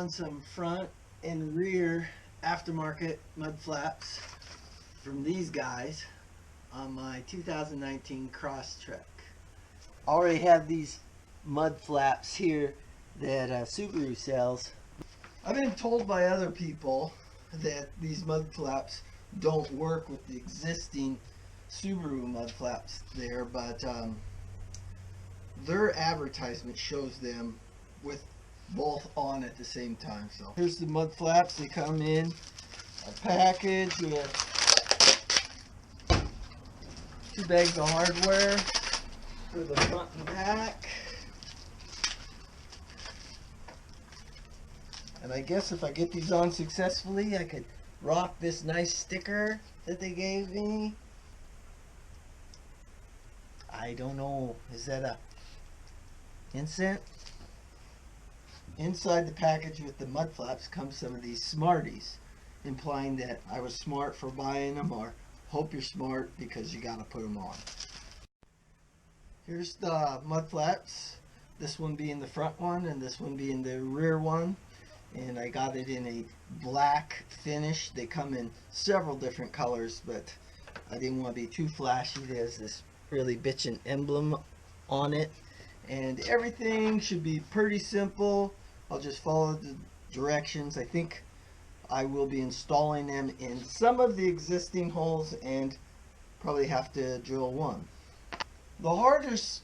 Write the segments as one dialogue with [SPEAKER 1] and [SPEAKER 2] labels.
[SPEAKER 1] on some front and rear aftermarket mud flaps from these guys on my 2019 Crosstrek. I already have these mud flaps here that Subaru sells. I've been told by other people that these mud flaps don't work with the existing Subaru mud flaps there, but their advertisement shows them with both on at the same time. So here's the mud flaps. They come in a package with 2 bags of hardware for the front and back. And I guess if I get these on successfully, I could rock this nice sticker that they gave me. I don't know, is that a incense? Inside the package with the mud flaps comes some of these Smarties, implying that I was smart for buying them, or hope you're smart because you gotta put them on. Here's the mud flaps, this one being the front one and this one being the rear one. And I got it in a black finish. They come in several different colors, but I didn't want to be too flashy. There's this really bitchin' emblem on it, and everything should be pretty simple. I'll just follow the directions. I think I will be installing them in some of the existing holes and probably have to drill one. The hardest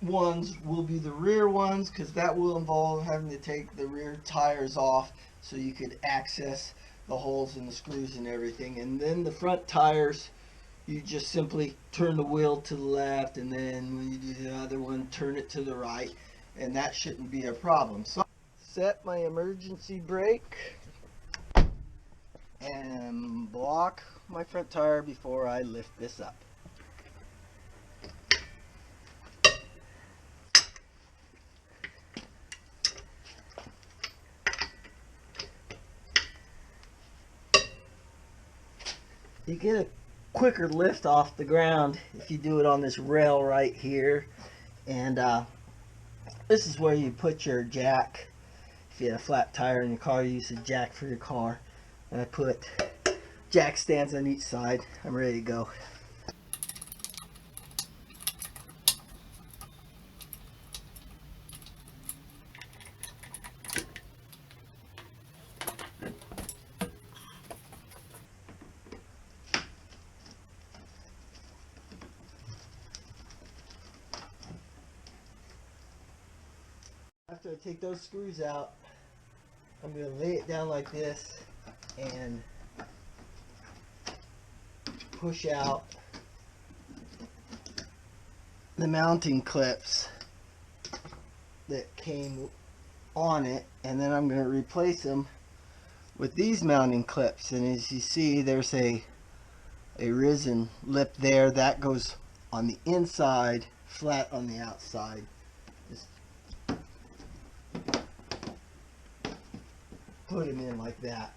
[SPEAKER 1] ones will be the rear ones, because that will involve having to take the rear tires off so you could access the holes in the screws and everything. And then the front tires, you just simply turn the wheel to the left, and then when you do the other one, turn it to the right, and that shouldn't be a problem. So set my emergency brake and block my front tire before I lift this up. You get a quicker lift off the ground if you do it on this rail right here. And this is where you put your jack. If you have a flat tire in your car, you use a jack for your car. And I put jack stands on each side. I'm ready to go. After I take those screws out, I'm going to lay it down like this and push out the mounting clips that came on it, and then I'm going to replace them with these mounting clips. And as you see, there's a risen lip there that goes on the inside, flat on the outside. Just put them in like that.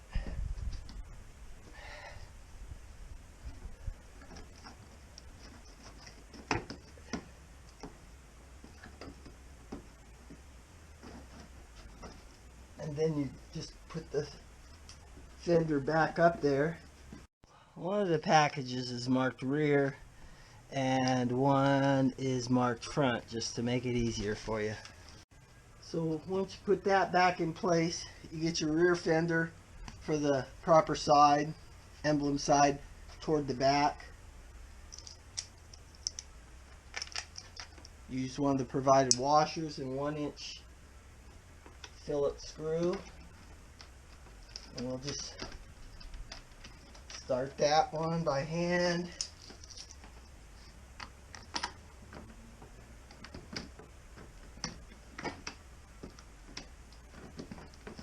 [SPEAKER 1] And then you just put the fender back up there. One of the packages is marked rear and one is marked front, just to make it easier for you. So once you put that back in place, you get your rear fender for the proper side, emblem side toward the back. Use one of the provided washers and 1-inch Phillips screw. And we'll just start that one by hand.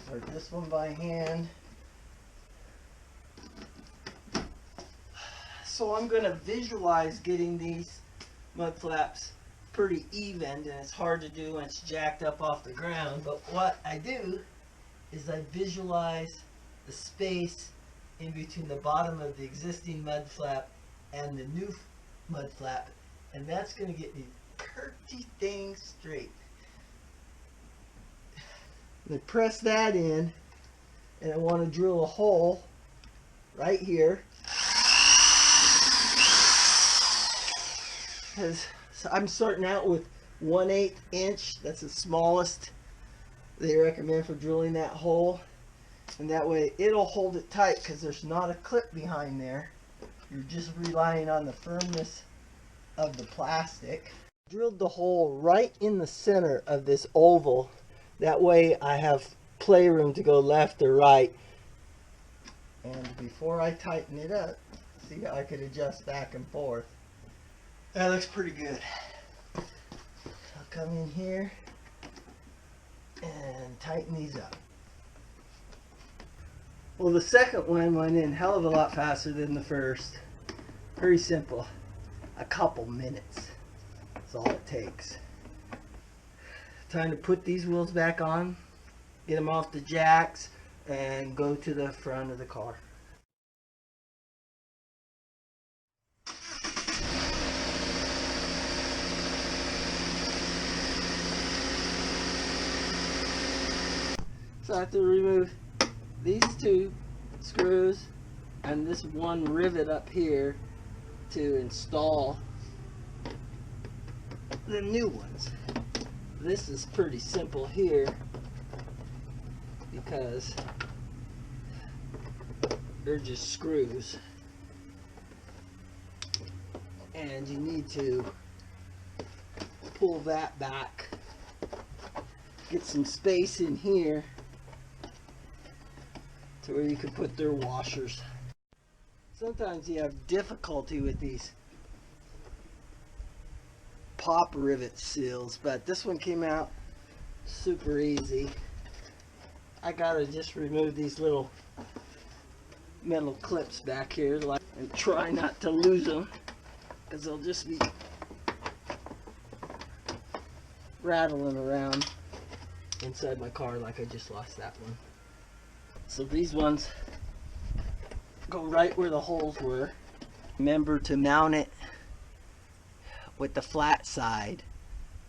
[SPEAKER 1] Start this one by hand. So I'm going to visualize getting these mud flaps pretty even, and it's hard to do when it's jacked up off the ground. But what I do is I visualize the space in between the bottom of the existing mud flap and the new mud flap, and that's going to get me pretty dang straight. And I press that in, and I want to drill a hole right here. So I'm starting out with 1/8 inch. That's the smallest they recommend for drilling that hole. And that way it'll hold it tight because there's not a clip behind there. You're just relying on the firmness of the plastic. Drilled the hole right in the center of this oval. That way I have playroom to go left or right. And before I tighten it up, see how I could adjust back and forth. That looks pretty good. I'll come in here and tighten these up. Well, the second one went in hell of a lot faster than the first. Very simple. A couple minutes. That's all it takes. Time to put these wheels back on, get them off the jacks, and go to the front of the car. So I have to remove these two screws and this one rivet up here to install the new ones. This is pretty simple here because they're just screws, and you need to pull that back, get some space in here to where you can put their washers. Sometimes you have difficulty with these pop rivet seals, but this one came out super easy. I gotta just remove these little metal clips back here and try not to lose them, because they'll just be rattling around inside my car like I just lost that one. So these ones go right where the holes were. Remember to mount it with the flat side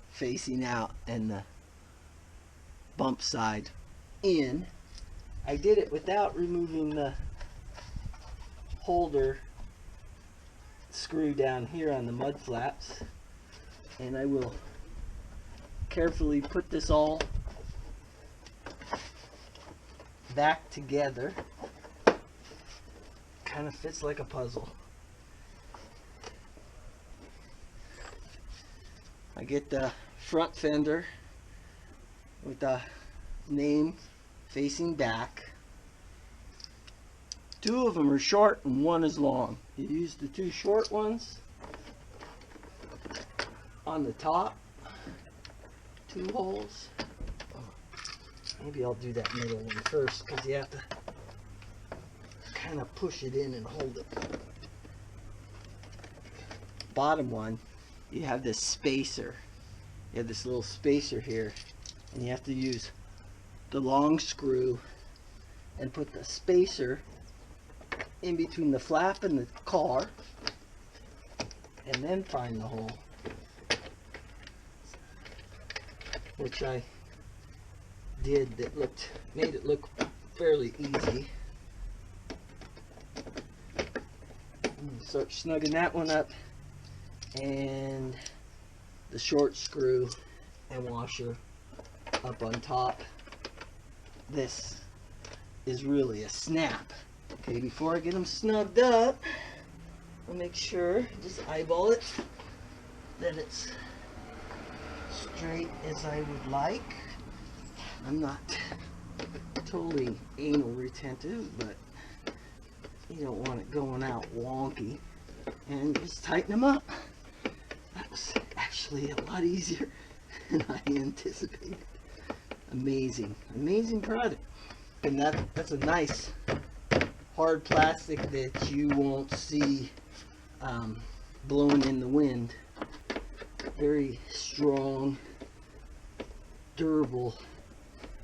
[SPEAKER 1] facing out and the bump side in. I did it without removing the holder screw down here on the mud flaps, and I will carefully put this all back together. Kind of fits like a puzzle. I get the front fender with the name facing back. Two of them are short and one is long. You use the two short ones on the top, two holes. Maybe I'll do that middle one first, because you have to kind of push it in and hold it. Bottom one, you have this spacer. You have this little spacer here, and you have to use the long screw and put the spacer in between the flap and the car, and then find the hole, which I did. That made it look fairly easy. Start snugging that one up, and the short screw and washer up on top. This is really a snap. Okay, before I get them snugged up, I'll make sure, just eyeball it, that it's straight as I would like. I'm not totally anal retentive, but you don't want it going out wonky. And just tighten them up. That was actually a lot easier than I anticipated. Amazing, amazing product. And that's a nice hard plastic that you won't see blowing in the wind. Very strong, durable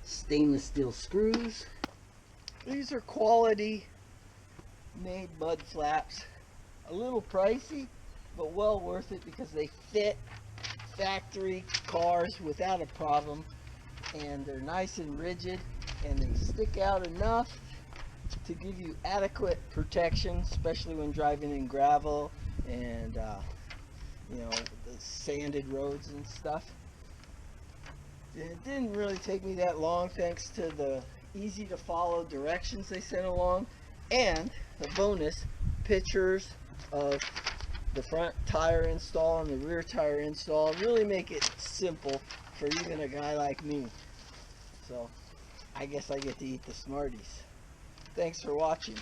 [SPEAKER 1] stainless steel screws. These are quality made mud flaps. A little pricey, but well worth it because they fit factory cars without a problem. and they're nice and rigid, and they stick out enough to give you adequate protection, especially when driving in gravel and you know, the sanded roads and stuff. It didn't really take me that long thanks to the easy to follow directions they sent along, and the bonus, pictures of the front tire install and the rear tire install really make it simple for even a guy like me. So I guess I get to eat the Smarties. Thanks for watching.